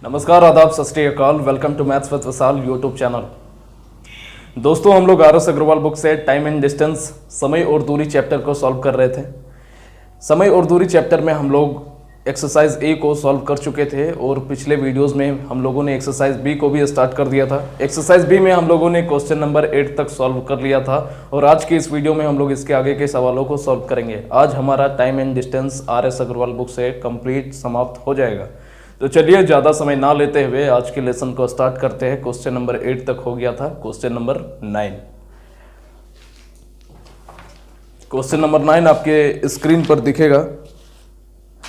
नमस्कार, आदाब, सत श्री अकाल। Welcome to maths with Vishal YouTube channel. दोस्तों, हम लोग आर एस अग्रवाल बुक से टाइम एंड डिस्टेंस, समय और दूरी चैप्टर को सॉल्व कर रहे थे। समय और दूरी चैप्टर में हम लोग एक्सरसाइज ए को सॉल्व कर चुके थे और पिछले वीडियोस में हम लोगों ने एक्सरसाइज बी को भी स्टार्ट कर दिया था। एक्सरसाइज बी में हम लोगों ने क्वेश्चन नंबर 8 तक सॉल्व कर लिया था और आज की इस वीडियो में हम लोग इसके आगे के सवालों को सॉल्व करेंगे। आज हमारा time and distance R S Agarwal book से कंप्लीट समाप्त हो जाएगा। तो चलिए ज़्यादा समय ना लेते हुए आज के लेसन को स्टार्ट करते हैं। क्वेश्चन नंबर 8 तक हो गया था, क्वेश्चन नंबर 9। क्वेश्चन नंबर 9 आपके स्क्रीन पर दिखेगा,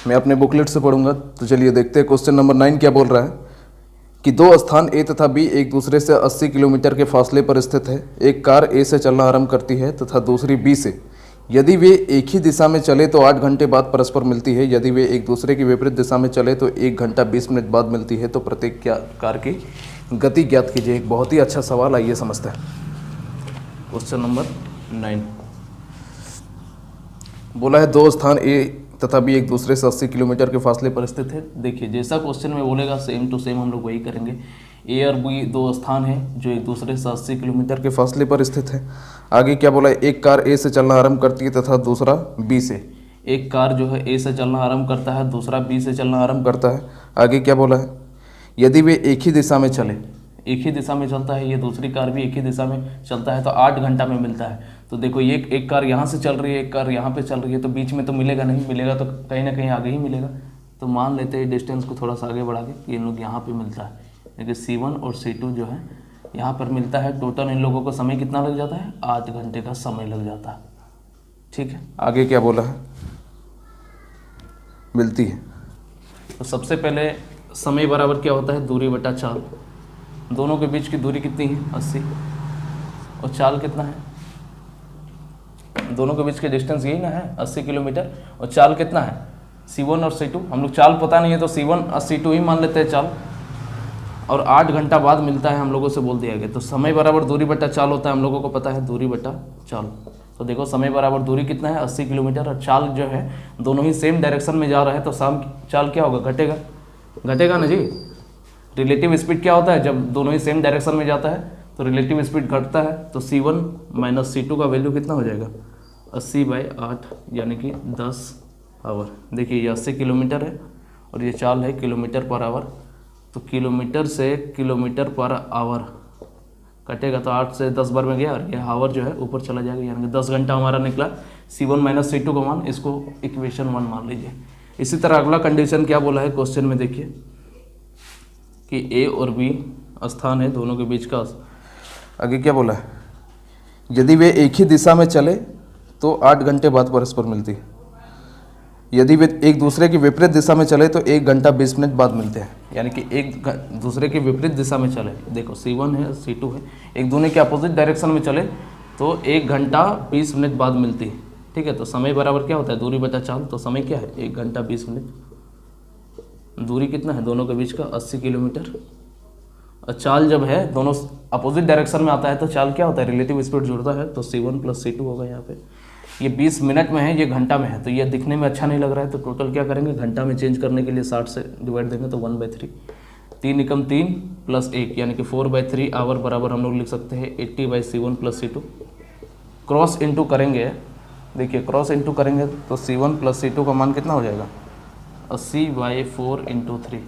मैं अपने बुकलेट से पढ़ूंगा। तो चलिए देखते हैं क्वेश्चन नंबर 9 क्या बोल रहा है कि दो स्थान ए तथा बी एक दूसरे से 80 किलोमीटर के फासले पर स्थित है। एक कार ए से चलना आरंभ करती है तथा दूसरी बी से। यदि वे एक ही दिशा में चले तो 8 घंटे बाद परस्पर मिलती है। यदि वे एक दूसरे की विपरीत दिशा में चले तो 1 घंटा 20 मिनट बाद मिलती है। तो प्रत्येक कार की गति ज्ञात कीजिए। एक बहुत ही अच्छा सवाल, आइए समझते हैं। क्वेश्चन नंबर 9 बोला है दो स्थान ए तथा बी एक दूसरे से 80 किलोमीटर के फासले पर स्थित है। देखिए, जैसा क्वेश्चन में बोलेगा सेम टू सेम हम लोग वही करेंगे। ए और बी दो स्थान हैं जो एक दूसरे से 80 किलोमीटर के फासले पर स्थित है। आगे क्या बोला है, एक कार ए से चलना आरंभ करती है तथा दूसरा बी से। एक कार जो है ए से चलना आरंभ करता है, दूसरा बी से चलना आरंभ करता है। आगे क्या बोला है, यदि वे एक ही दिशा में चले, एक ही दिशा में चलता है, ये दूसरी कार भी एक ही दिशा में चलता है तो 8 घंटा में मिलता है। तो देखो, ये एक कार यहाँ से चल रही है, एक कार यहाँ पे चल रही है, तो बीच में तो मिलेगा नहीं, मिलेगा तो कहीं ना कहीं आगे ही मिलेगा। तो मान लेते हैं डिस्टेंस को थोड़ा सा आगे बढ़ा के कि इन लोग यहाँ पे मिलता है। देखिए C1 और C2 जो है यहाँ पर मिलता है। टोटल इन लोगों को समय कितना लग जाता है, 8 घंटे का समय लग जाता है। ठीक है, आगे क्या बोला है, मिलती है। तो सबसे पहले समय बराबर क्या होता है, दूरी बटा चाल। दोनों के बीच की दूरी कितनी है, 80, और चाल कितना है, दोनों के बीच के डिस्टेंस यही ना है, 80 किलोमीटर। और चाल कितना है, C1 और C2। हम लोग चाल पता नहीं है तो C1 और C2 ही मान लेते हैं चाल। और 8 घंटा बाद मिलता है, हम लोगों से बोल दिया गया। तो समय बराबर दूरी बटा चाल होता है, हम लोगों को पता है, दूरी बटा चाल। तो देखो, समय बराबर दूरी कितना है, 80 किलोमीटर, और चाल जो है दोनों ही सेम डायरेक्शन में जा रहा है। तो चाल क्या होगा, घटेगा, घटेगा ना जी। रिलेटिव स्पीड क्या होता है, जब दोनों ही सेम डायरेक्शन में जाता है तो रिलेटिव स्पीड घटता है। तो C1 माइनस C2 का वैल्यू कितना हो जाएगा, 80/8 यानी कि 10 आवर। देखिए, ये 80 किलोमीटर है और ये चाल है किलोमीटर पर आवर। तो किलोमीटर से किलोमीटर पर आवर कटेगा तो 8 से 10 बार में गया और ये आवर जो है ऊपर चला जाएगा, यानी कि 10 घंटा हमारा निकला। C1 माइनस C2 का मान, इसको इक्वेशन 1 मान लीजिए। इसी तरह अगला कंडीशन क्या बोला है क्वेश्चन में, देखिए कि ए और बी स्थान है दोनों के बीच का। आगे क्या बोला है, यदि वे एक ही दिशा में चले तो 8 घंटे बाद परस्पर मिलती है। यदि वे एक दूसरे की विपरीत दिशा में चले तो 1 घंटा 20 मिनट बाद मिलते हैं। यानी कि एक दूसरे की विपरीत दिशा में चले, देखो C1 है C2 है, एक दूसरे के अपोजिट डायरेक्शन में चले तो 1 घंटा 20 मिनट बाद मिलती है। ठीक है, तो समय बराबर क्या होता है, दूरी बटा चाल। तो समय क्या है, 1 घंटा 20 मिनट। दूरी कितना है दोनों के बीच का, 80 किलोमीटर। और चाल जब है दोनों अपोजिट डायरेक्शन में आता है तो चाल क्या होता है, रिलेटिव स्पीड जुड़ता है। तो C1 प्लस C2 होगा। यहाँ पे ये 20 मिनट में है, ये घंटा में है, तो ये दिखने में अच्छा नहीं लग रहा है। तो टोटल क्या करेंगे, घंटा में चेंज करने के लिए 60 से डिवाइड देंगे तो 1/3। 3 एकम 3 प्लस 1 यानी कि 4/3 आवर बराबर हम लोग लिख सकते हैं 80/C1 plus C2। Cross into करेंगे, देखिए क्रॉस इंटू करेंगे तो C1 प्लस C2 का मान कितना हो जाएगा, 80/4 × 3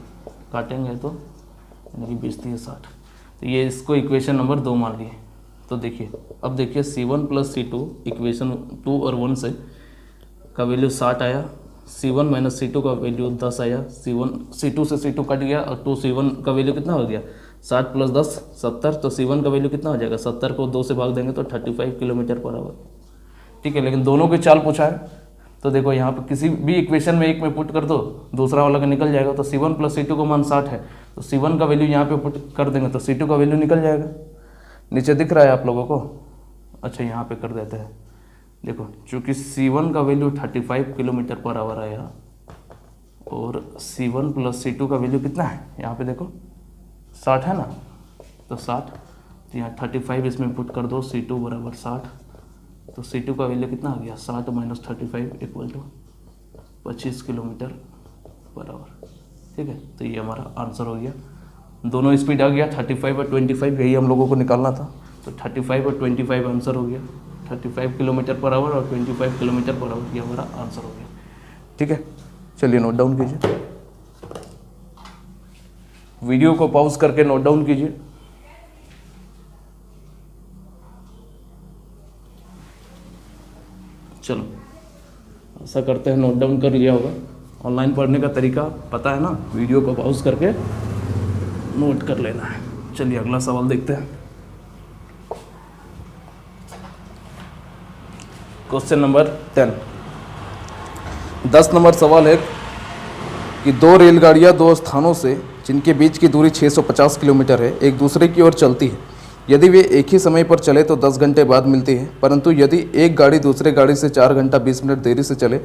काटेंगे तो यानी कि 20 × 60। तो ये इसको इक्वेशन नंबर 2 मान लिए। तो देखिए, अब देखिए C1 प्लस C2 इक्वेशन 2 और 1 से का वैल्यू 60 आया। C1 माइनस C2 का वैल्यू 10 आया। C2 से C2 कट गया और 2C1 का वैल्यू कितना हो गया, 60 + 10 70। तो C1 का वैल्यू कितना हो जाएगा, 70 को 2 से भाग देंगे तो 35 किलोमीटर पर आवर। ठीक है, लेकिन दोनों की चाल पूछा है तो देखो यहाँ पर किसी भी इक्वेशन में एक में पुट कर दो, दूसरा वाला का निकल जाएगा। तो C1 प्लस C2 का मान 60 है तो C1 का वैल्यू यहाँ पे पुट कर देंगे तो C2 का वैल्यू निकल जाएगा। नीचे दिख रहा है आप लोगों को, अच्छा यहाँ पे कर देते हैं। देखो, चूँकि C1 का वैल्यू 35 किलोमीटर पर आवर आया और C1 प्लस C2 का वैल्यू कितना है, यहाँ पे देखो 60 है ना, तो 60, तो यहाँ 35 इसमें पुट कर दो, C2 बराबर 60। तो C2 का वैल्यू कितना आ गया, 60 - 35 = 25 किलोमीटर पर आवर। ठीक है, तो ये हमारा आंसर हो गया। दोनों स्पीड आ गया 35 और 25, यही हम लोगों को निकालना था। तो 35 और 25 आंसर हो गया, 35 किलोमीटर पर आवर और 25 किलोमीटर पर आवर, ये हमारा आंसर हो गया। ठीक है, चलिए नोट डाउन कीजिए, वीडियो को पॉज करके नोट डाउन कीजिए। चलो, ऐसा करते हैं, नोट डाउन कर लिया होगा। ऑनलाइन पढ़ने का तरीका पता है ना, वीडियो को पॉज करके नोट कर लेना है। चलिए अगला सवाल देखते हैं। क्वेश्चन नंबर 10 नंबर सवाल है कि दो रेलगाड़ियां दो स्थानों से जिनके बीच की दूरी 650 किलोमीटर है एक दूसरे की ओर चलती है। यदि वे एक ही समय पर चले तो 10 घंटे बाद मिलती है, परंतु यदि एक गाड़ी दूसरे गाड़ी से 4 घंटा 20 मिनट देरी से चले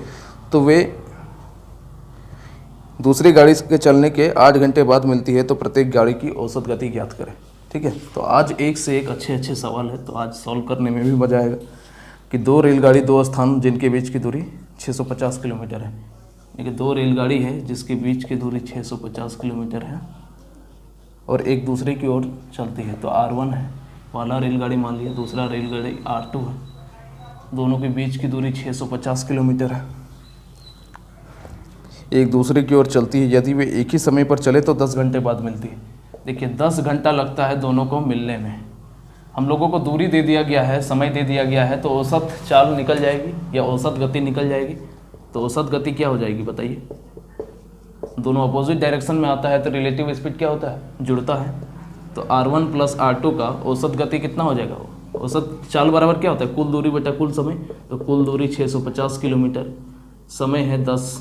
तो वे दूसरी गाड़ी के चलने के 8 घंटे बाद मिलती है। तो प्रत्येक गाड़ी की औसत गति ज्ञात करें। ठीक है, तो आज एक से एक अच्छे अच्छे सवाल है, तो आज सॉल्व करने में भी मज़ा आएगा। कि दो रेलगाड़ी दो स्थान जिनके बीच की दूरी 650 किलोमीटर है, यानी कि दो रेलगाड़ी है जिसके बीच की दूरी 650 किलोमीटर है और एक दूसरे की ओर चलती है। तो R1 है पहला रेलगाड़ी मान लिया, दूसरा रेलगाड़ी R2 है, दोनों के बीच की दूरी 650 किलोमीटर है, एक दूसरे की ओर चलती है। यदि वे एक ही समय पर चले तो 10 घंटे बाद मिलती है। देखिए 10 घंटा लगता है दोनों को मिलने में। हम लोगों को दूरी दे दिया गया है, समय दे दिया गया है, तो औसत चाल निकल जाएगी या औसत गति निकल जाएगी। तो औसत गति क्या हो जाएगी बताइए? दोनों अपोजिट डायरेक्शन में आता है तो रिलेटिव स्पीड क्या होता है? जुड़ता है। तो R1 प्लस R2 का औसत गति कितना हो जाएगा? औसत चाल बराबर क्या होता है? कुल दूरी बटा कुल समय। तो कुल दूरी 650 किलोमीटर, समय है 10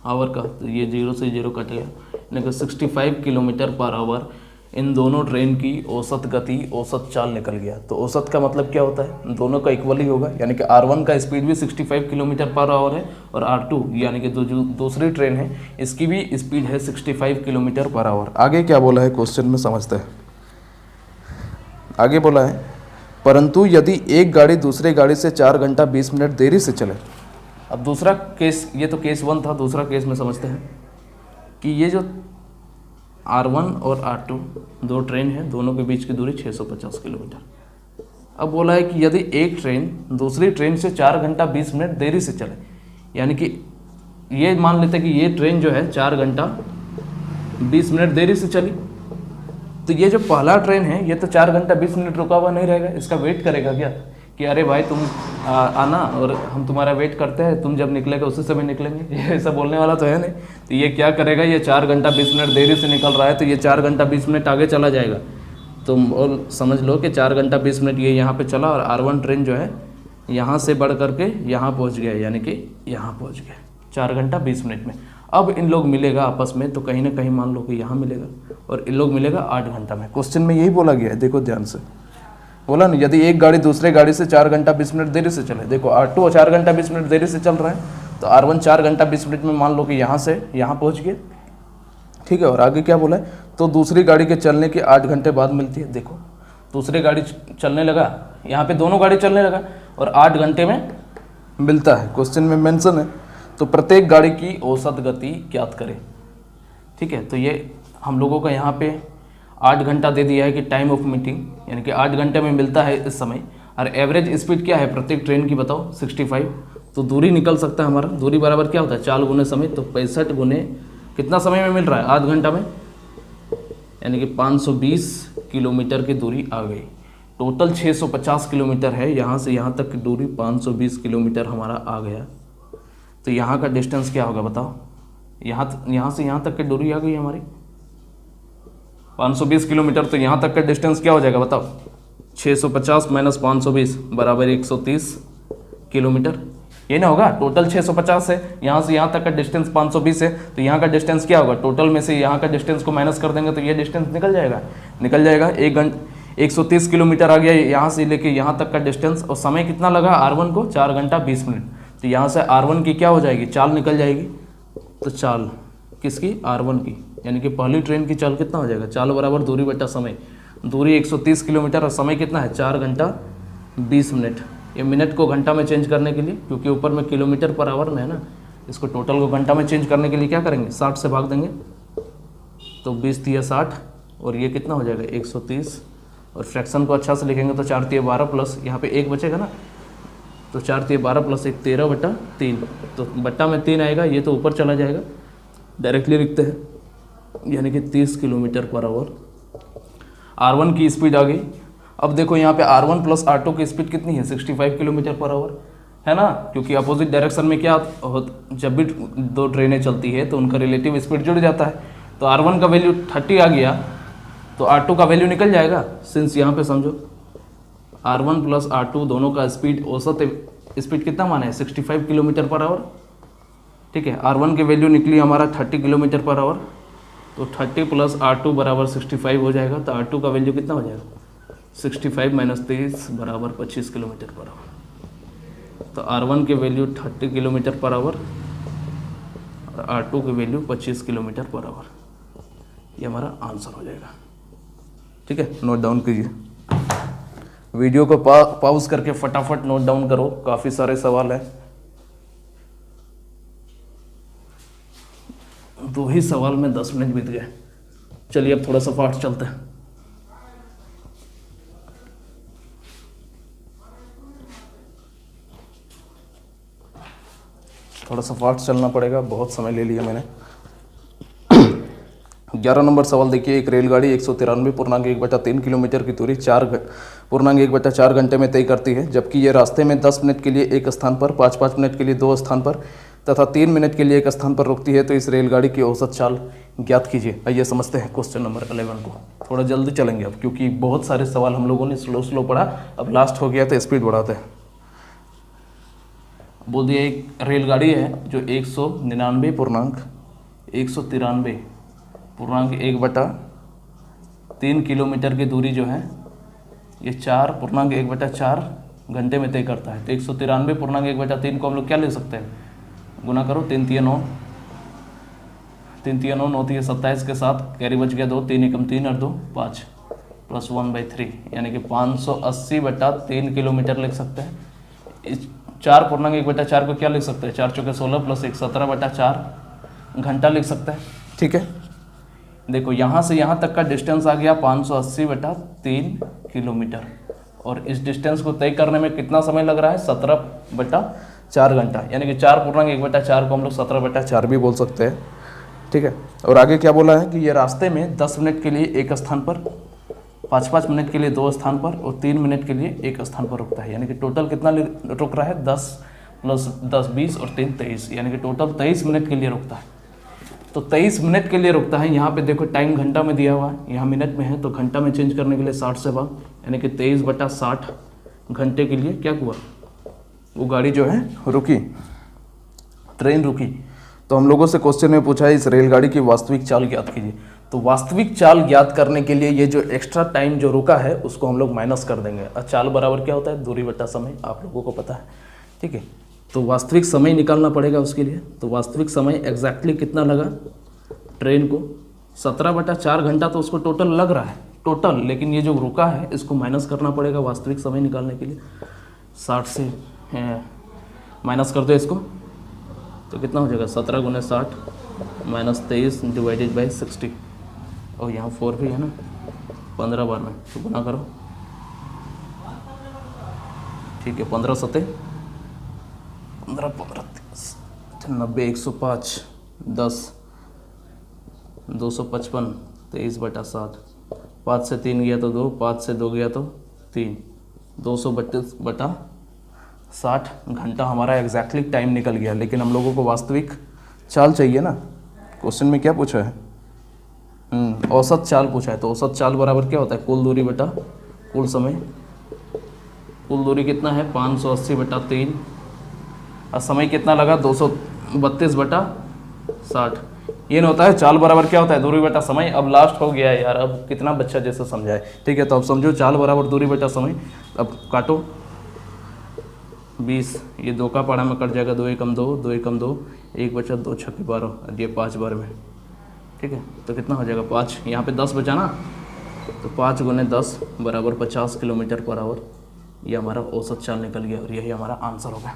आवर का, तो ये 0 से 0 कट गया, यानी कि 65 किलोमीटर पर आवर इन दोनों ट्रेन की औसत गति, औसत चाल निकल गया। तो औसत का मतलब क्या होता है? दोनों का इक्वली होगा, यानी कि R1 का स्पीड भी 65 किलोमीटर पर आवर है और R2 यानी कि जो दूसरी ट्रेन है इसकी भी स्पीड है 65 किलोमीटर पर आवर। आगे क्या बोला है क्वेश्चन में समझते हैं। आगे बोला है परंतु यदि एक गाड़ी दूसरे गाड़ी से 4 घंटा 20 मिनट देरी से चले। अब दूसरा केस, ये तो केस 1 था, दूसरा केस में समझते हैं कि ये जो R1 और R2 दो ट्रेन है, दोनों के बीच की दूरी 650 किलोमीटर। अब बोला है कि यदि एक ट्रेन दूसरी ट्रेन से 4 घंटा 20 मिनट देरी से चले, यानी कि ये मान लेते हैं कि ये ट्रेन जो है 4 घंटा 20 मिनट देरी से चली, तो ये जो पहला ट्रेन है ये तो 4 घंटा 20 मिनट रुका हुआ नहीं रहेगा, इसका वेट करेगा क्या कि अरे भाई तुम आना और हम तुम्हारा वेट करते हैं, तुम जब निकलेगा उसी समय निकलेंगे, ये ऐसा बोलने वाला तो है नहीं। तो ये क्या करेगा, ये 4 घंटा 20 मिनट देरी से निकल रहा है तो ये 4 घंटा 20 मिनट आगे चला जाएगा। तुम और समझ लो कि 4 घंटा 20 मिनट ये यहाँ पे चला और R1 ट्रेन जो है यहाँ से बढ़ करके यहाँ पहुँच गया, यानी कि यहाँ पहुँच गया 4 घंटा 20 मिनट में। अब इन लोग मिलेगा आपस में, तो कहीं ना कहीं मान लो कि यहाँ मिलेगा और इन लोग मिलेगा 8 घंटा में। क्वेश्चन में यही बोला गया है, देखो ध्यान से बोला ना, यदि एक गाड़ी दूसरे गाड़ी से 4 घंटा 20 मिनट देरी से चले। देखो R2 4 घंटा 20 मिनट देरी से चल रहा है तो R1 4 घंटा 20 मिनट में मान लो कि यहाँ से यहाँ पहुँच गए, ठीक है। और आगे क्या बोला है, तो दूसरी गाड़ी के चलने के 8 घंटे बाद मिलती है। देखो दूसरी गाड़ी चलने लगा, यहाँ पे दोनों गाड़ी चलने लगा और 8 घंटे में मिलता है, क्वेश्चन में मेंशन है। तो प्रत्येक गाड़ी की औसत गति ज्ञात करें, ठीक है। तो ये हम लोगों का यहाँ पे 8 घंटा दे दिया है कि टाइम ऑफ मीटिंग, यानी कि 8 घंटे में मिलता है इस समय। और एवरेज स्पीड क्या है प्रत्येक ट्रेन की बताओ? 65। तो दूरी निकल सकता है हमारा, दूरी बराबर क्या होता है? चाल गुने समय। तो 65 गुने कितना समय में मिल रहा है? 8 घंटा में, यानी कि 520 किलोमीटर की दूरी आ गई। टोटल 650 किलोमीटर है, यहाँ से यहाँ तक की दूरी 520 किलोमीटर हमारा आ गया। तो यहाँ का डिस्टेंस क्या होगा बताओ? यहाँ से यहाँ तक की दूरी आ गई हमारी 520 किलोमीटर। तो यहाँ तक का डिस्टेंस क्या हो जाएगा बताओ? 650 माइनस 520 बराबर 130 किलोमीटर, ये ना होगा? टोटल 650 है, यहाँ से यहाँ तक का डिस्टेंस 520 है, तो यहाँ का डिस्टेंस क्या होगा? टोटल में से यहाँ का डिस्टेंस को माइनस कर देंगे तो ये डिस्टेंस निकल जाएगा। 130 किलोमीटर आ गया यहाँ से लेके यहाँ तक का डिस्टेंस। और समय कितना लगा R1 को? 4 घंटा 20 मिनट। तो यहाँ से R1 की क्या हो जाएगी? चाल निकल जाएगी। तो चाल किसकी? R1 की, यानी कि पहली ट्रेन की चाल कितना हो जाएगा? चाल बराबर दूरी बटा समय। दूरी 130 किलोमीटर और समय कितना है? 4 घंटा 20 मिनट। ये मिनट को घंटा में चेंज करने के लिए, क्योंकि ऊपर में किलोमीटर पर आवर में है ना, इसको टोटल को घंटा में चेंज करने के लिए क्या करेंगे, 60 से भाग देंगे, तो 20 तिया 60 और ये कितना हो जाएगा 130, और फ्रैक्शन को अच्छा से लिखेंगे तो 4 तिया 12 प्लस यहाँ पे 1 बचेगा ना, तो 4 तिया 12 प्लस 1 13/3, तो बट्टा में 3 आएगा, ये तो ऊपर चला जाएगा, डायरेक्टली लिखते हैं, यानी कि 30 किलोमीटर पर आवर। R1 की स्पीड आ गई। अब देखो यहाँ पे R1 प्लस R2 की स्पीड कितनी है, 65 किलोमीटर पर आवर है ना, क्योंकि अपोजिट डायरेक्शन में क्या जब भी दो ट्रेनें चलती है तो उनका रिलेटिव स्पीड जुड़ जाता है, तो R1 का वैल्यू 30 आ गया तो R2 का वैल्यू निकल जाएगा, सिंस यहाँ पे समझो R1 प्लस R2 दोनों का स्पीड औसत स्पीड कितना माना है 65 किलोमीटर पर आवर। ठीक है, R1 की वैल्यू निकली हमारा 30 किलोमीटर पर आवर, तो 30 प्लस R2 बराबर 65 हो जाएगा, तो R2 का वैल्यू कितना हो जाएगा 65 माइनस 23 बराबर 25 किलोमीटर पर आवर। तो R1 की वैल्यू 30 किलोमीटर पर आवर और R2 की वैल्यू 25 किलोमीटर पर आवर, ये हमारा आंसर हो जाएगा। ठीक है, नोट डाउन कीजिए, वीडियो को पॉज करके फटाफट नोट डाउन करो, काफ़ी सारे सवाल हैं, 2 ही सवाल में 10 मिनट बीत गए। चलिए अब थोड़ा सा फास्ट चलते हैं। थोड़ा सा फास्ट चलना पड़ेगा, बहुत समय ले लिया मैंने। 11 नंबर सवाल देखिए, एक रेलगाड़ी 193.1/3 किलोमीटर की दूरी 4.1/4 घंटे में तय करती है, जबकि ये रास्ते में 10 मिनट के लिए एक स्थान पर, 5-5 मिनट के लिए 2 स्थान पर तथा 3 मिनट के लिए एक स्थान पर रुकती है, तो इस रेलगाड़ी की औसत चाल ज्ञात कीजिए। आइए समझते हैं क्वेश्चन नंबर 11 को। थोड़ा जल्दी चलेंगे अब, क्योंकि बहुत सारे सवाल हम लोगों ने स्लो पढ़ा, अब लास्ट हो गया तो स्पीड बढ़ाते हैं। बोल दिया एक रेलगाड़ी है जो 193.1/3 किलोमीटर की दूरी जो है ये 4.1/4 घंटे में तय करता है, तो 193.1/3 को हम लोग क्या ले सकते हैं, गुना करो, 3 तिया 9, 3 तिया 9, 9 तिया 27 के साथ कैरी बच गया 2, 3 एकम 3 और 2 5 प्लस 1/3, यानी कि 580/3 किलोमीटर लिख सकते हैं। इस 4.1/4 को क्या लिख सकते हैं, 4 चौके 16 प्लस 1 17/4 घंटा लिख सकते हैं। ठीक है, देखो यहाँ से यहाँ तक का डिस्टेंस आ गया 580/3 किलोमीटर, और इस डिस्टेंस को तय करने में कितना समय लग रहा है 17/4 घंटा, यानी कि 4.1/4 को हम लोग 17/4 भी बोल सकते हैं। ठीक है, और आगे क्या बोला है कि ये रास्ते में 10 मिनट के लिए एक स्थान पर, 5-5 मिनट के लिए 2 स्थान पर और 3 मिनट के लिए एक स्थान पर रुकता है, यानी कि टोटल कितना रुक रहा है 10 प्लस 10 20 और 3 23, यानी कि टोटल 23 मिनट के लिए रुकता है। तो 23 मिनट के लिए रुकता है। यहाँ पे देखो टाइम घंटा में दिया हुआ है, यहाँ मिनट में है, तो घंटा में चेंज करने के लिए 60 से भाग, यानी कि 23/60 घंटे के लिए क्या हुआ, वो गाड़ी जो है रुकी, ट्रेन रुकी। तो हम लोगों से क्वेश्चन में पूछा है इस रेलगाड़ी की वास्तविक चाल ज्ञात कीजिए। तो वास्तविक चाल ज्ञात करने के लिए ये जो एक्स्ट्रा टाइम जो रुका है उसको हम लोग माइनस कर देंगे। चाल बराबर क्या होता है, दूरी बटा समय, आप लोगों को पता है। ठीक है, तो वास्तविक समय निकालना पड़ेगा उसके लिए। तो वास्तविक समय एग्जैक्टली कितना लगा ट्रेन को, 17/4 घंटा तो उसको टोटल लग रहा है टोटल, लेकिन ये जो रुका है इसको माइनस करना पड़ेगा वास्तविक समय निकालने के लिए। 60 से माइनस कर दो इसको, तो कितना हो जाएगा 17 × 60 -23 / 60, और यहाँ 4 भी है ना 15 बार में, तो गुना करो। ठीक है, 15 7 15 15 90 105 10 255 23/7, 5 से 3 गया तो 2, 5 से 2 गया तो 3, 232/60 घंटा हमारा एग्जैक्टली टाइम निकल गया। लेकिन हम लोगों को वास्तविक चाल चाहिए ना, क्वेश्चन में क्या पूछा है, औसत चाल पूछा है। तो औसत चाल बराबर क्या होता है, कुल दूरी बटा कुल समय। कुल दूरी कितना है 580/3, और समय कितना लगा 232/60। ये न होता है चाल बराबर क्या होता है, दूरी बटा समय। अब लास्ट हो गया है यार, अब कितना बच्चा जैसे समझाए। ठीक है, तो अब समझो चाल बराबर दूरी बटा समय। अब काटो 20, ये 2 का पारा में कट जाएगा, 2 एकम 2, 2 एकम 2, 1 बचा 2 छक्के 12, और ये 5 बार में। ठीक है, तो कितना हो जाएगा 5, यहाँ पे 10 बचा ना, तो 5 × 10 बराबर 50 किलोमीटर पर आवर। ये हमारा औसत चाल निकल गया, और यही हमारा आंसर होगा।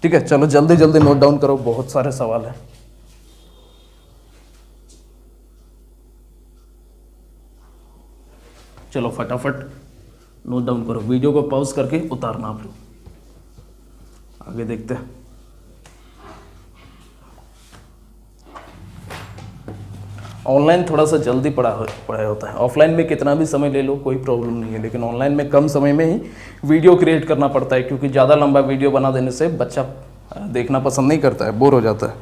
ठीक है, चलो जल्दी जल्दी नोट डाउन करो, बहुत सारे सवाल हैं। चलो फटाफट नोट डाउन करो, वीडियो को पॉज करके उतारना आप लोग, आगे देखते हैं। ऑनलाइन थोड़ा सा जल्दी पढ़ाई होता है, ऑफलाइन में कितना भी समय ले लो कोई प्रॉब्लम नहीं है, लेकिन ऑनलाइन में कम समय में ही वीडियो क्रिएट करना पड़ता है, क्योंकि ज़्यादा लंबा वीडियो बना देने से बच्चा देखना पसंद नहीं करता है, बोर हो जाता है।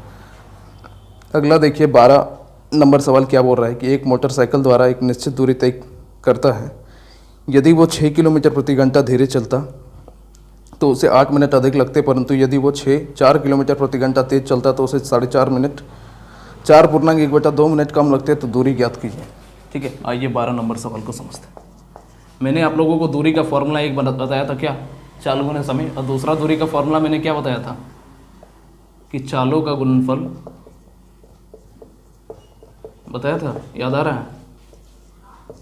अगला देखिए 12 नंबर सवाल क्या बोल रहा है कि एक मोटरसाइकिल द्वारा एक निश्चित दूरी तय करता है, यदि वो 6 किलोमीटर प्रति घंटा धीरे चलता तो उसे 8 मिनट अधिक लगते, परंतु यदि वो 4 किलोमीटर प्रति घंटा तेज चलता तो उसे 4.5 मिनट 4.1/2 मिनट कम लगते हैं, तो दूरी ज्ञात कीजिए। ठीक है, आइए 12 नंबर सवाल को समझते हैं। मैंने आप लोगों को दूरी का फॉर्मूला एक बताया था, क्या? चाल गुने समय, और दूसरा दूरी का फॉर्मूला मैंने क्या बताया था कि चालों का गुणनफल बताया था, याद आ रहा है?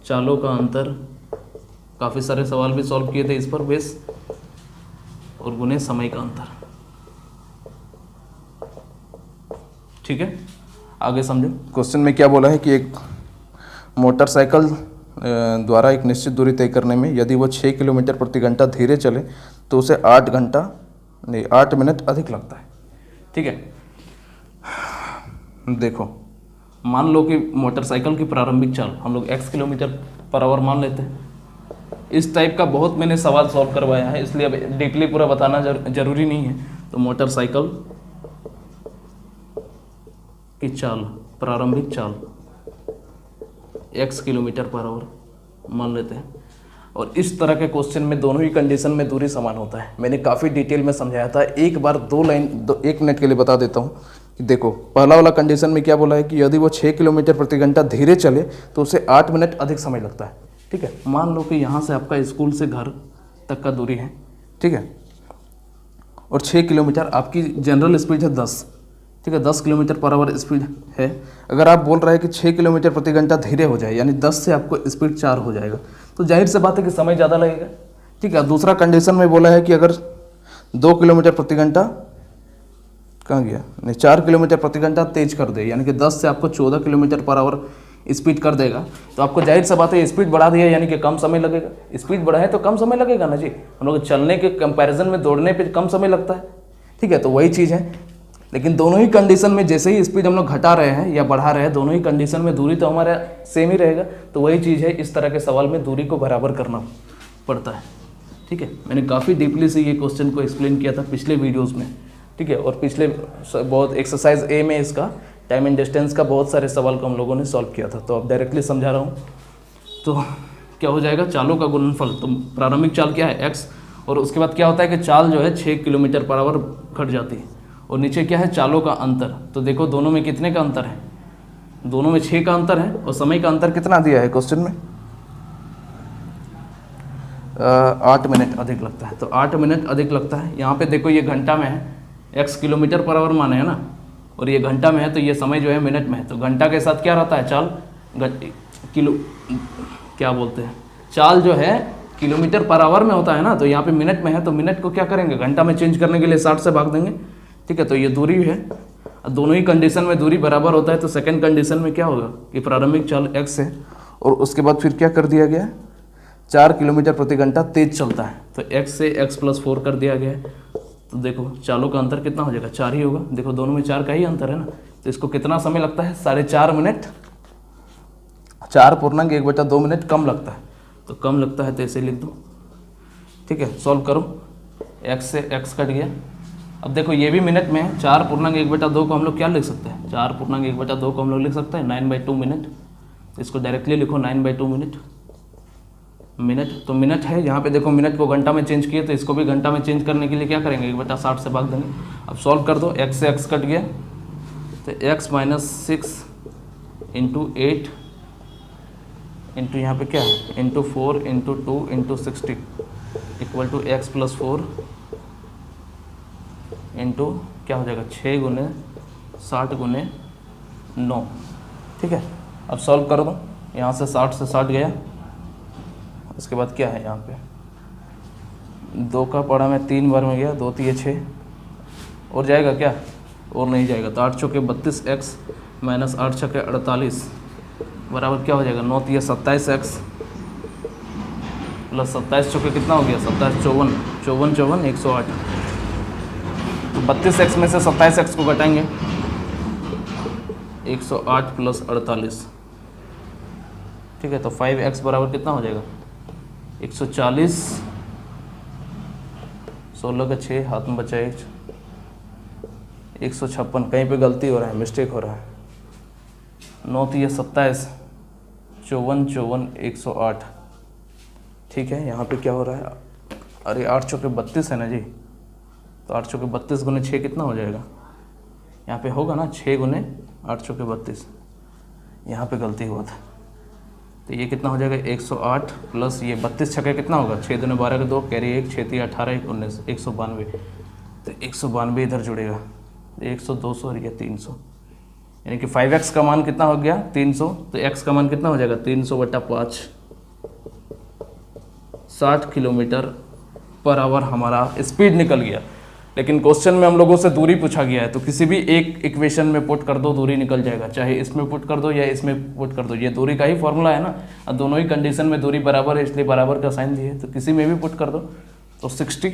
चालों का अंतर, काफ़ी सारे सवाल भी सॉल्व किए थे इस पर बेस, और गुने समय का अंतर। ठीक है, आगे समझो। क्वेश्चन में क्या बोला है कि एक मोटरसाइकिल द्वारा एक निश्चित दूरी तय करने में यदि वो 6 किलोमीटर प्रति घंटा धीरे चले तो उसे 8 मिनट अधिक लगता है। ठीक है, देखो मान लो कि मोटरसाइकिल की प्रारंभिक चाल हम लोग x किलोमीटर पर आवर मान लेते हैं। इस टाइप का बहुत मैंने सवाल सॉल्व करवाया है, इसलिए अब डीपली पूरा बताना जरूरी नहीं है। तो मोटरसाइकिल की चाल, प्रारंभिक चाल x किलोमीटर पर आवर मान लेते हैं, और इस तरह के क्वेश्चन में दोनों ही कंडीशन में दूरी समान होता है। मैंने काफ़ी डिटेल में समझाया था, एक बार 1 मिनट के लिए बता देता हूँ। देखो पहला वाला कंडीशन में क्या बोला है कि यदि वो 6 किलोमीटर प्रति घंटा धीरे चले तो उसे 8 मिनट अधिक समय लगता है। ठीक है, मान लो कि यहाँ से आपका स्कूल से घर तक का दूरी है, ठीक है, और 6 किलोमीटर आपकी जनरल स्पीड है 10, ठीक है, 10 किलोमीटर पर आवर स्पीड है। अगर आप बोल रहे हैं कि 6 किलोमीटर प्रति घंटा धीरे हो जाए, यानी 10 से आपको स्पीड 4 हो जाएगा, तो जाहिर से बात है कि समय ज़्यादा लगेगा। ठीक है, दूसरा कंडीशन में बोला है कि अगर 2 किलोमीटर प्रति घंटा, कहाँ गया, नहीं 4 किलोमीटर प्रति घंटा तेज कर दे, यानी कि 10 से आपको 14 किलोमीटर पर आवर स्पीड कर देगा, तो आपको जाहिर सा बात है स्पीड बढ़ा दिया, यानी कि कम समय लगेगा। स्पीड बढ़ा है तो कम समय लगेगा ना जी, हम लोग चलने के कंपैरिजन में दौड़ने पे कम समय लगता है। ठीक है, तो वही चीज़ है, लेकिन दोनों ही कंडीशन में जैसे ही स्पीड हम लोग घटा रहे हैं या बढ़ा रहे हैं, दोनों ही कंडीशन में दूरी तो हमारा सेम ही रहेगा। तो वही चीज़ है, इस तरह के सवाल में दूरी को बराबर करना पड़ता है। ठीक है, मैंने काफ़ी डीपली से ये क्वेश्चन को एक्सप्लेन किया था पिछले वीडियोज़ में। ठीक है, और पिछले बहुत एक्सरसाइज ए में इसका टाइम एंड डिस्टेंस का बहुत सारे सवाल को हम लोगों ने सॉल्व किया था। तो अब डायरेक्टली समझा रहा हूँ, तो क्या हो जाएगा, चालों का गुणनफल, तो प्रारंभिक चाल क्या है x, और उसके बाद क्या होता है कि चाल जो है 6 किलोमीटर पर आवर घट जाती है, और नीचे क्या है, चालों का अंतर। तो देखो दोनों में कितने का अंतर है, दोनों में 6 का अंतर है, और समय का अंतर कितना दिया है क्वेश्चन में, 8 मिनट अधिक लगता है। तो 8 मिनट अधिक लगता है। यहाँ पे देखो ये घंटा में है, x किलोमीटर पर आवर माने है ना, और ये घंटा में है, तो ये समय जो है मिनट में है। तो घंटा के साथ क्या रहता है, चाल किलो, क्या बोलते हैं, चाल जो है किलोमीटर पर आवर में होता है ना, तो यहाँ पे मिनट में है, तो मिनट को क्या करेंगे, घंटा में चेंज करने के लिए 60 से भाग देंगे। ठीक है, तो ये दूरी है, दोनों ही कंडीशन में दूरी बराबर होता है। तो सेकंड कंडीशन में क्या होगा कि प्रारंभिक चाल x है, और उसके बाद फिर क्या कर दिया गया, 4 किलोमीटर प्रति घंटा तेज चलता है, तो x से x+4 कर दिया गया है। तो देखो चालों का अंतर कितना हो जाएगा, 4 ही होगा। देखो दोनों में 4 का ही अंतर है ना, तो इसको कितना समय लगता है, 4.5 मिनट, 4.1/2 मिनट कम लगता है। तो कम लगता है तो ऐसे लिख दो। ठीक है, सॉल्व करो, x से x कट गया। अब देखो ये भी मिनट में है, 4.1/2 को हम लोग क्या लिख सकते हैं, 4.1/2 को हम लोग लिख सकते हैं 9/2 मिनट। तो इसको डायरेक्टली लिखो 9/2 मिनट। तो मिनट है, यहाँ पे देखो मिनट को घंटा में चेंज किए, तो इसको भी घंटा में चेंज करने के लिए क्या करेंगे, 1/60 से भाग देंगे। अब सॉल्व कर दो, x से x कट गया, तो x - 6 × 8 इंटू यहाँ पे क्या है, into 4 × 2 × 60 equal to x+4 into क्या हो जाएगा, 6 × 60 × 9। ठीक है, अब सॉल्व कर दो, यहाँ से 60 से 60 गया, उसके बाद क्या है, यहाँ पे 2 का पड़ा में 3 बार में गया, 2 × 3 = 6, और जाएगा क्या? और नहीं जाएगा। तो 8 चौके 32x माइनस 8 छके 48 बराबर क्या हो जाएगा? 9 या 27x प्लस 27 चौके कितना हो गया? 27 54 54 54 108। तो 32x में से 27x को घटाएंगे, 108 प्लस 48, ठीक है। तो 5x बराबर कितना हो जाएगा? 140, 16 का 6 हाथ में बचा 156। कहीं पे गलती हो रहा है, मिस्टेक हो रहा है। 9 या 27 54 54 108, ठीक है। यहाँ पे क्या हो रहा है? अरे 8 चौके 32 है ना जी, तो 8 चौके 32 गुने 6 कितना हो जाएगा? यहाँ पे होगा ना 6 गुने 8 चौके 32, यहाँ पे गलती हुआ था। तो ये कितना हो जाएगा? 108 प्लस ये 32 छक्के कितना होगा? 6 दूने 12 के 2 कैरी 1 6 3 18 1 19 192। तो 192 इधर जुड़ेगा, 100 200 और ये 300, यानी कि 5x का मान कितना हो गया? 300। तो x का मान कितना हो जाएगा? 300/5, 60 किलोमीटर पर आवर हमारा स्पीड निकल गया। लेकिन क्वेश्चन में हम लोगों से दूरी पूछा गया है, तो किसी भी एक इक्वेशन में पुट कर दो, दूरी निकल जाएगा। चाहे इसमें पुट कर दो या इसमें पुट कर दो, ये दूरी का ही फॉर्मूला है ना। और दोनों ही कंडीशन में दूरी बराबर है, इसलिए बराबर का साइन दिए, तो किसी में भी पुट कर दो। तो 60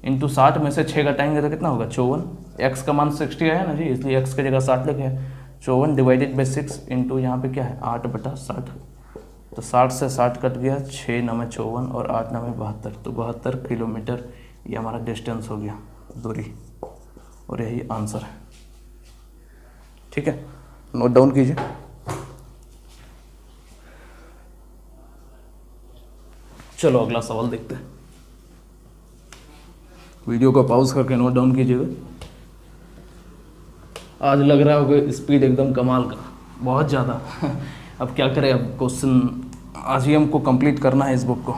इंटू 60 में से 6 घटाएंगे तो कितना होगा? 54। एक्स का मान 60 आया ना जी, इसलिए एक्स की जगह 60 लिखे हैं। 54 डिवाइडेड बाई 6 इंटू यहाँ पे क्या है? 8/60। तो 60 से 60 कट गया, 6 9 54 और 8 9 72। तो 72 किलोमीटर ये हमारा डिस्टेंस हो गया, दूरी, और यही आंसर है, ठीक है। नोट डाउन कीजिए। चलो अगला सवाल देखते हैं। वीडियो को पॉज करके नोट डाउन कीजिएगा। आज लग रहा होगा स्पीड एकदम कमाल का, बहुत ज़्यादा। अब क्या करें, अब क्वेश्चन आज ही हमको कंप्लीट करना है इस बुक को।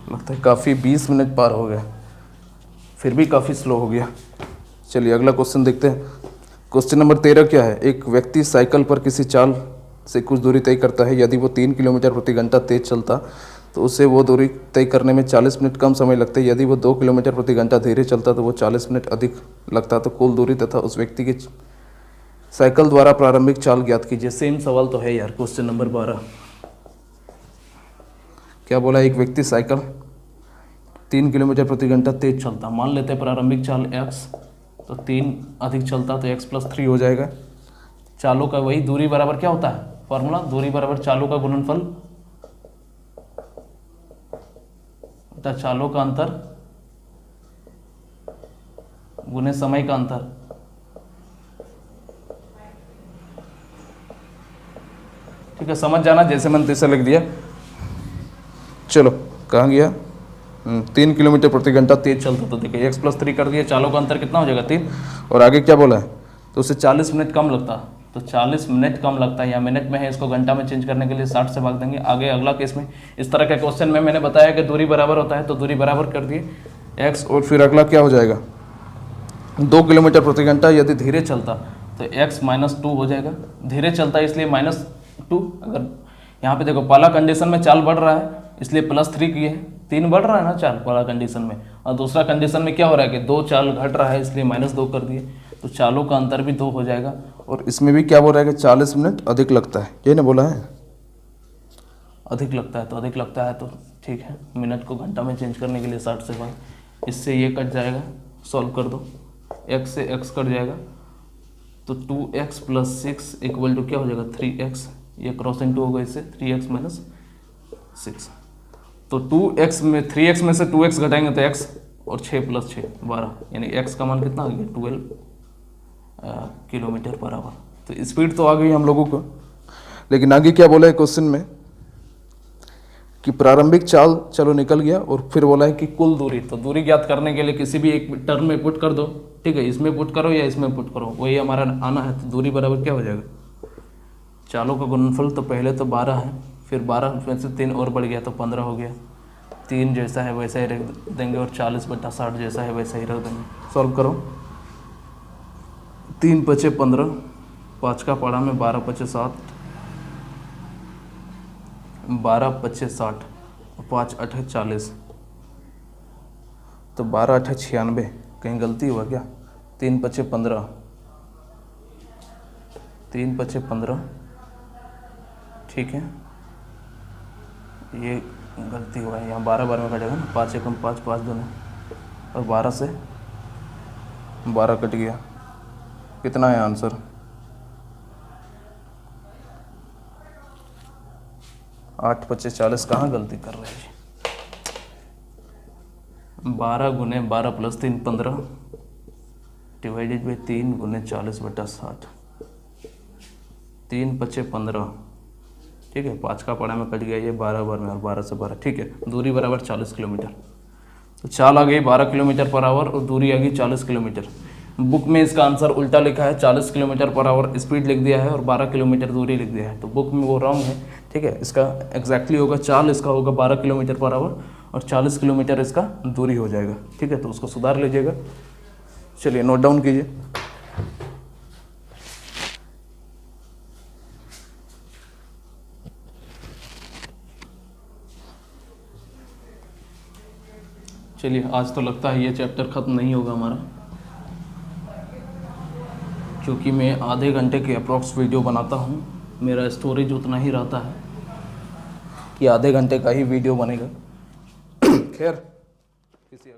लगता है काफ़ी 20 मिनट पार हो गया, फिर भी काफ़ी स्लो हो गया। चलिए अगला क्वेश्चन देखते हैं। क्वेश्चन नंबर 13 क्या है? एक व्यक्ति साइकिल पर किसी चाल से कुछ दूरी तय करता है। यदि वो 3 किलोमीटर प्रति घंटा तेज चलता तो उसे वो दूरी तय करने में 40 मिनट कम समय लगते। यदि वो 2 किलोमीटर प्रति घंटा धीरे चलता तो वो 40 मिनट अधिक लगता। तो कुल दूरी तथा उस व्यक्ति की साइकिल द्वारा प्रारंभिक चाल ज्ञात कीजिए। सेम सवाल तो है यार, क्वेश्चन नंबर 12। क्या बोला? एक व्यक्ति साइकिल 3 किलोमीटर प्रति घंटा तेज चलता, मान लेते हैं प्रारंभिक चाल x, तो 3 अधिक चलता तो x + 3 हो जाएगा। चालों का वही दूरी बराबर क्या होता है? फॉर्मूला दूरी बराबर चालों का गुणनफल बटा चालों का अंतर गुने समय का अंतर। ठीक है, समझ जाना, जैसे मैंने तैसे लिख दिया। चलो कहाँ गया? 3 किलोमीटर प्रति घंटा तेज चलता, तो देखिए x + 3 कर दिया, चालों का अंतर कितना हो जाएगा? 3। और आगे क्या बोला है? तो उससे 40 मिनट कम लगता, तो 40 मिनट कम लगता है, या मिनट में है, इसको घंटा में चेंज करने के लिए 60 से भाग देंगे। आगे अगला केस में इस तरह के क्वेश्चन में मैंने बताया कि दूरी बराबर होता है, तो दूरी बराबर कर दिए x, और फिर अगला क्या हो जाएगा? 2 किलोमीटर प्रति घंटा यदि धीरे चलता तो x - 2 हो जाएगा। धीरे चलता है इसलिए -2। अगर यहाँ पे देखो पहला कंडीशन में चाल बढ़ रहा है इसलिए +3 किए, 3 बढ़ रहा है ना चाल पहला कंडीशन में, और दूसरा कंडीशन में क्या हो रहा है कि 2 चाल घट रहा है इसलिए -2 कर दिए, तो चालों का अंतर भी 2 हो जाएगा। और इसमें भी क्या बोल रहा है कि 40 मिनट अधिक लगता है, ये ना बोला है? अधिक लगता है, तो अधिक लगता है तो ठीक है, मिनट को घंटा में चेंज करने के लिए 60 से भाग, इससे ये कट जाएगा, सॉल्व कर दो, x से x कट जाएगा, तो 2x + 6 = क्या हो जाएगा? 3x, ये क्रॉस इंटू होगा इससे, 3x - 6। तो 2x में 3x में से 2x घटाएंगे तो x, और 6 + 6 12, यानी x का मान कितना आ गया? 12 किलोमीटर पर आवर। तो स्पीड तो आ गई हम लोगों को, लेकिन आगे क्या बोला है क्वेश्चन में कि प्रारंभिक चाल चलो निकल गया, और फिर बोला है कि कुल दूरी। तो दूरी ज्ञात करने के लिए किसी भी एक टर्म में पुट कर दो, ठीक है, इसमें पुट करो या इसमें पुट करो, वही हमारा आना है। तो दूरी बराबर क्या हो जाएगा? चालों का गुणनफल तो पहले तो 12 है, फिर 12 में से 3 और बढ़ गया तो 15 हो गया। 3 जैसा है वैसा ही रख देंगे, और 40/60 जैसा है वैसा ही रख देंगे। सॉल्व करो, 3 × 5 = 15, 5 का पारा में 12 × 5 = 7, 12 × 5 = 60, 5 × 8 = 40। तो 12×8 = 96, कहीं गलती हुआ क्या? 3×5 = 15, 3×5 = 15, ठीक है, ये गलती हुआ है, यहाँ 12 बार में कटेगा ना, 5 एकम 5, 5 दूनी, और 12 से 12 कट गया, कितना है आंसर? 8×5 = 40, कहाँ गलती कर रहे हैं? 12 × 12 + 3 15 डिवाइडेड बाई 3 × 40/60, 3×5 = 15, ठीक है, 5 का पड़ा में कट गया, ये 12 बार में, और 12 से 12, ठीक है, दूरी बराबर 40 किलोमीटर। तो चाल आ गई 12 किलोमीटर/आवर और दूरी आ गई 40 किलोमीटर। बुक में इसका आंसर उल्टा लिखा है, 40 किलोमीटर/आवर स्पीड लिख दिया है और 12 किलोमीटर दूरी लिख दिया है, तो बुक में वो रॉन्ग है, ठीक है। इसका एग्जैक्टली होगा, चाल इसका होगा 12 किलोमीटर/आवर और 40 किलोमीटर इसका दूरी हो जाएगा, ठीक है, तो उसको सुधार लीजिएगा। चलिए नोट डाउन कीजिए। चलिए आज तो लगता है ये चैप्टर ख़त्म नहीं होगा हमारा, क्योंकि मैं आधे घंटे की अप्रॉक्स वीडियो बनाता हूँ, मेरा स्टोरेज उतना ही रहता है कि आधे घंटे का ही वीडियो बनेगा। खैर किसी